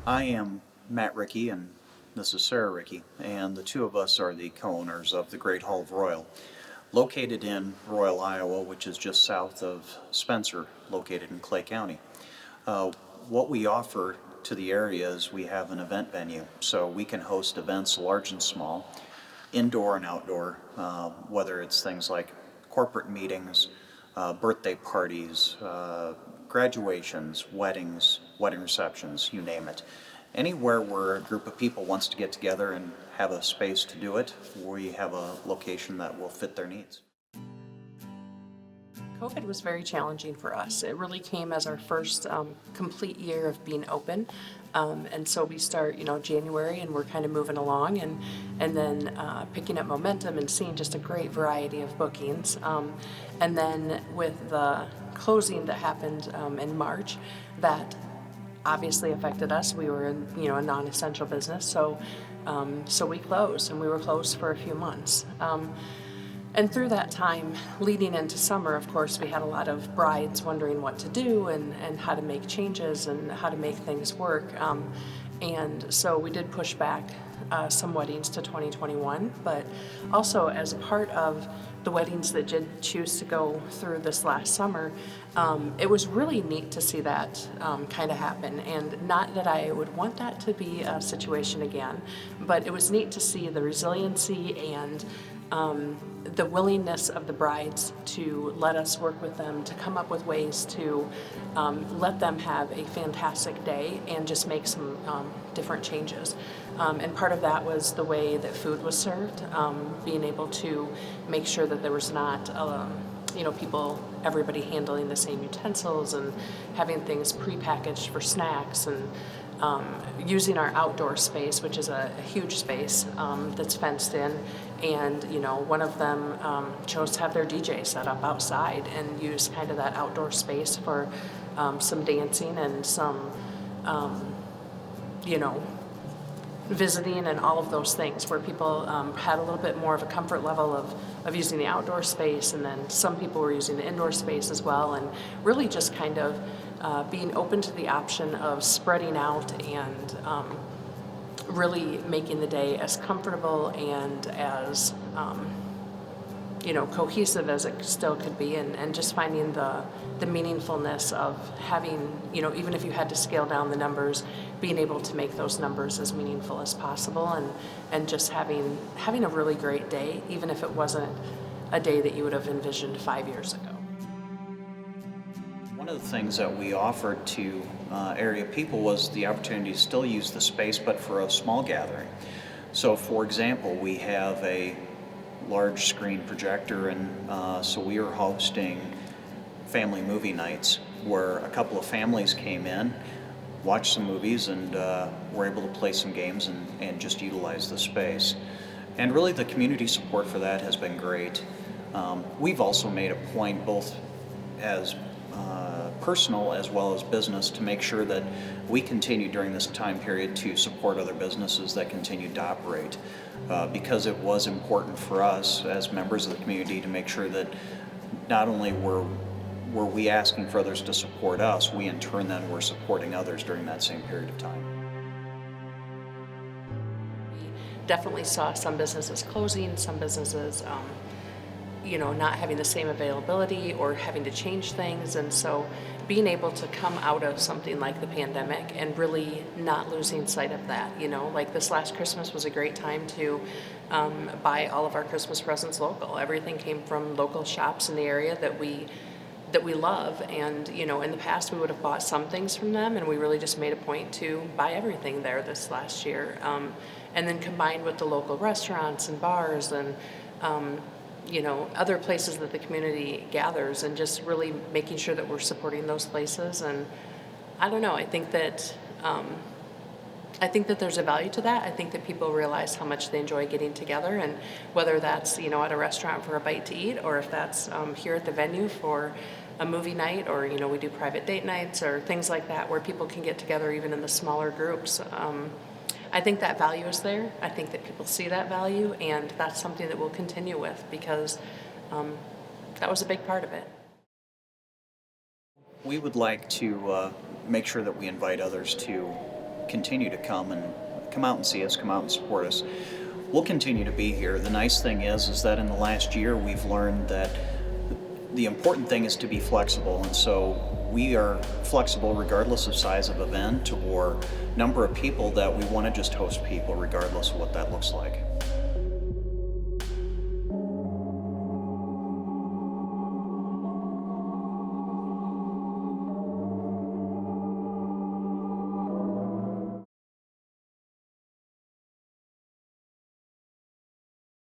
I am Matt Rickey, and this is Sarah Rickey, and the two of us are the co-owners of the Great Hall of Royal, located in Royal, Iowa, which is just south of Spencer, located in Clay County. Uh, what we offer to the area is we have an event venue, so we can host events large and small, indoor and outdoor, whether it's things like corporate meetings, birthday parties, graduations, weddings, wedding receptions, you name it. Anywhere where a group of people wants to get together and have a space to do it, we have a location that will fit their needs. COVID was very challenging for us. It really came as our first complete year of being open. And so we start, January, and we're kind of moving along and then picking up momentum and seeing just a great variety of bookings. And then with the closing that happened in March, that obviously affected us. We were in, a non-essential business, so we closed, and we were closed for a few months. And through that time, leading into summer, of course, we had a lot of brides wondering what to do and how to make changes and how to make things work. And so we did push back some weddings to 2021, but also as a part of the weddings that did choose to go through this last summer, it was really neat to see that kind of happen. And not that I would want that to be a situation again, but it was neat to see the resiliency and the willingness of the brides to let us work with them, to come up with ways to let them have a fantastic day and just make some different changes. And part of that was the way that food was served, being able to make sure that there was not everybody handling the same utensils and having things prepackaged for snacks, and using our outdoor space, which is a huge space that's fenced in. And one of them chose to have their DJ set up outside and use kind of that outdoor space for some dancing and some visiting and all of those things, where people had a little bit more of a comfort level of using the outdoor space, and then some people were using the indoor space as well, and really just kind of being open to the option of spreading out and really making the day as comfortable and as cohesive as it still could be, and just finding the meaningfulness of having, even if you had to scale down the numbers, being able to make those numbers as meaningful as possible, and just having a really great day, even if it wasn't a day that you would have envisioned 5 years ago. One of the things that we offered to area people was the opportunity to still use the space, but for a small gathering. So, for example, we have a large screen projector, and so we are hosting family movie nights where a couple of families came in, watched some movies, and were able to play some games and just utilize the space. And really, the community support for that has been great. We've also made a point, both as personal as well as business, to make sure that we continue during this time period to support other businesses that continue to operate, because it was important for us as members of the community to make sure that not only were we asking for others to support us, we in turn then were supporting others during that same period of time. Definitely saw some businesses closing, some businesses not having the same availability or having to change things. And so being able to come out of something like the pandemic and really not losing sight of that, like this last Christmas was a great time to buy all of our Christmas presents local. Everything came from local shops in the area that we love, and in the past we would have bought some things from them, and we really just made a point to buy everything there this last year, and then combined with the local restaurants and bars and other places that the community gathers, and just really making sure that we're supporting those places. And I don't know, I think that there's a value to that. I think that people realize how much they enjoy getting together, and whether that's at a restaurant for a bite to eat, or if that's here at the venue for a movie night, or we do private date nights or things like that, where people can get together even in the smaller groups. I think that value is there. I think that people see that value, and that's something that we'll continue with, because that was a big part of it. We would like to make sure that we invite others to continue to come out and see us, come out and support us. We'll continue to be here. The nice thing is that in the last year we've learned that the important thing is to be flexible, and so we are flexible regardless of size of event or number of people, that we want to just host people regardless of what that looks like.